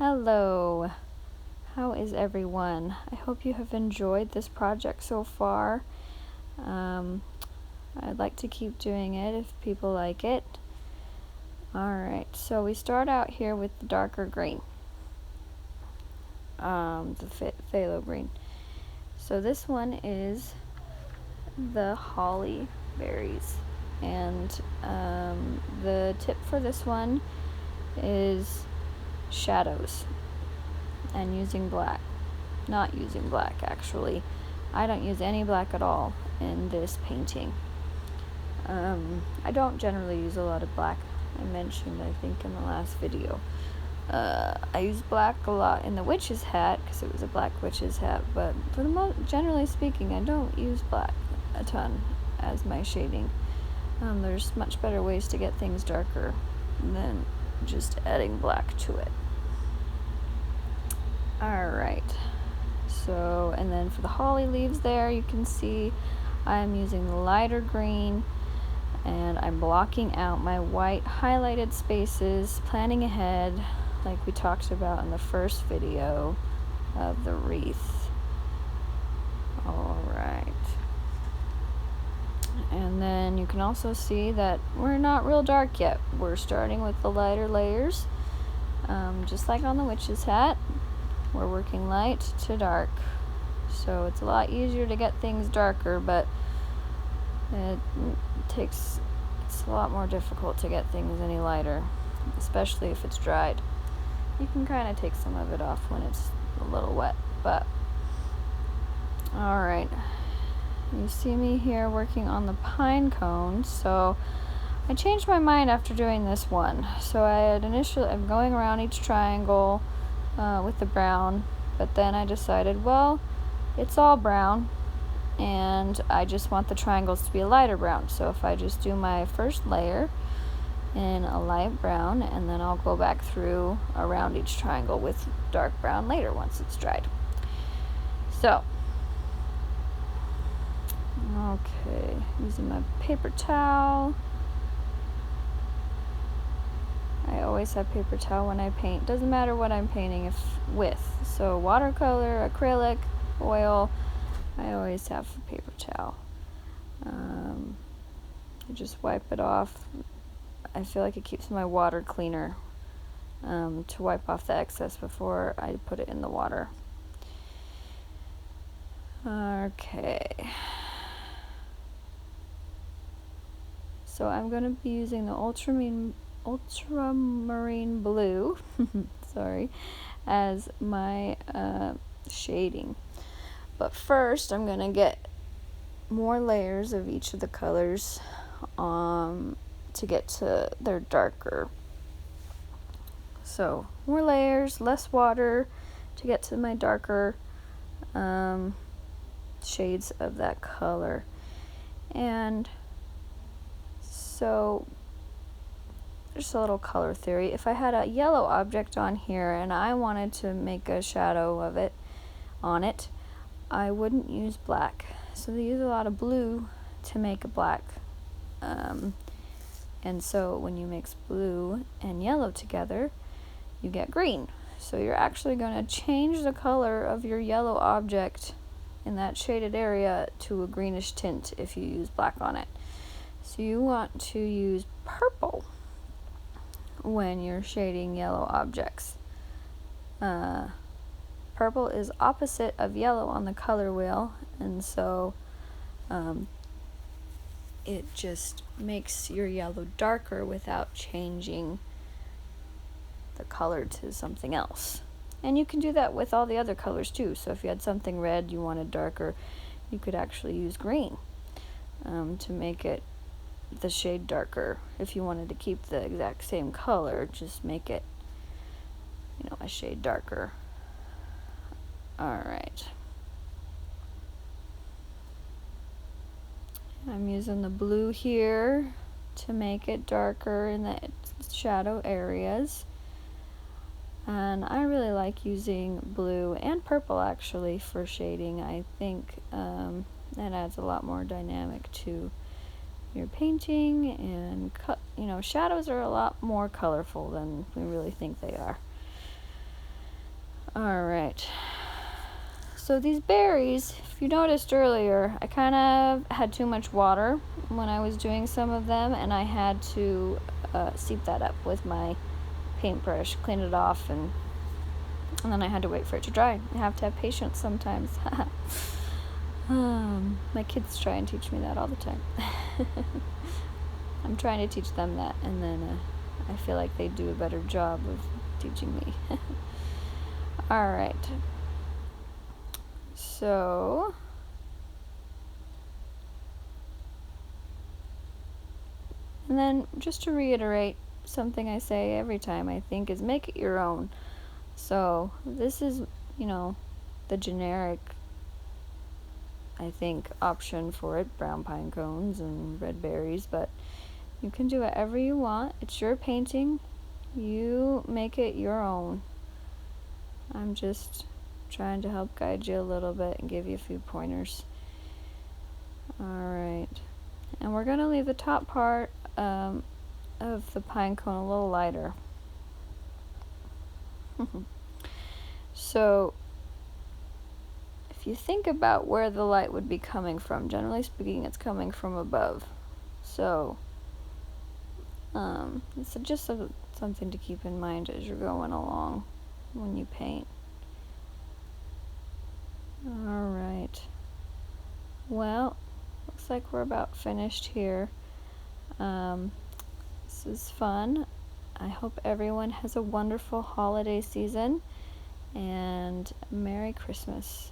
Hello, how is everyone? I hope you have enjoyed this project so far. I'd like to keep doing it if people like it. Alright, so we start out here with the darker green, the phthalo green. So this one is the holly berries, and the tip for this one is shadows and using black. Not using black, actually. I don't use any black at all in this painting. I don't generally use a lot of black. I mentioned, I think, in the last video. I use black a lot in the witch's hat because it was a black witch's hat, but for the generally speaking, I don't use black a ton as my shading. There's much better ways to get things darker than just adding black to it. Alright, so, and then for the holly leaves there, you can see I'm using the lighter green, and I'm blocking out my white highlighted spaces, planning ahead, like we talked about in the first video of the wreath. Alright. And then you can also see that we're not real dark yet. We're starting with the lighter layers, just like on the witch's hat. We're working light to dark, so it's a lot easier to get things darker, but it's a lot more difficult to get things any lighter, especially if it's dried. You can kind of take some of it off when it's a little wet, but alright, you see me here working on the pine cone. So I changed my mind after doing this one. So I'm going around each triangle with the brown, but then I decided, well, it's all brown and I just want the triangles to be a lighter brown. So if I just do my first layer in a light brown, and then I'll go back through around each triangle with dark brown later once it's dried. So, okay, using my paper towel. I always have paper towel when I paint. Doesn't matter what I'm painting with. So watercolor, acrylic, oil, I always have a paper towel. I just wipe it off. I feel like it keeps my water cleaner, to wipe off the excess before I put it in the water. Okay. So I'm going to be using the ultramarine blue sorry, as my shading. But first I'm going to get more layers of each of the colors to get to their darker. So more layers, less water to get to my darker shades of that color. And so just a little color theory. If I had a yellow object on here and I wanted to make a shadow of it on it, I wouldn't use black. So they use a lot of blue to make a black. And so when you mix blue and yellow together, you get green. So you're actually going to change the color of your yellow object in that shaded area to a greenish tint if you use black on it. So you want to use purple when you're shading yellow objects. Purple is opposite of yellow on the color wheel, and so it just makes your yellow darker without changing the color to something else. And you can do that with all the other colors too. So if you had something red you wanted darker, you could actually use green to make it the shade darker. If you wanted to keep the exact same color, just make it, a shade darker. Alright. I'm using the blue here to make it darker in the shadow areas. And I really like using blue and purple actually for shading. I think that adds a lot more dynamic to your painting, and shadows are a lot more colorful than we really think they are. Alright. So these berries, if you noticed earlier, I kind of had too much water when I was doing some of them, and I had to seep that up with my paintbrush, clean it off, and then I had to wait for it to dry. You have to have patience sometimes. My kids try and teach me that all the time. I'm trying to teach them that, and then I feel like they do a better job of teaching me. Alright. So, and then just to reiterate, something I say every time I think is make it your own. So this is, the generic, I think, option for it, brown pine cones and red berries, but you can do whatever you want. It's your painting. You make it your own. I'm just trying to help guide you a little bit and give you a few pointers. Alright. And we're going to leave the top part of the pine cone a little lighter. So, if you think about where the light would be coming from, generally speaking, it's coming from above. So, it's just something to keep in mind as you're going along when you paint. Alright. Well, looks like we're about finished here. This is fun. I hope everyone has a wonderful holiday season, and Merry Christmas.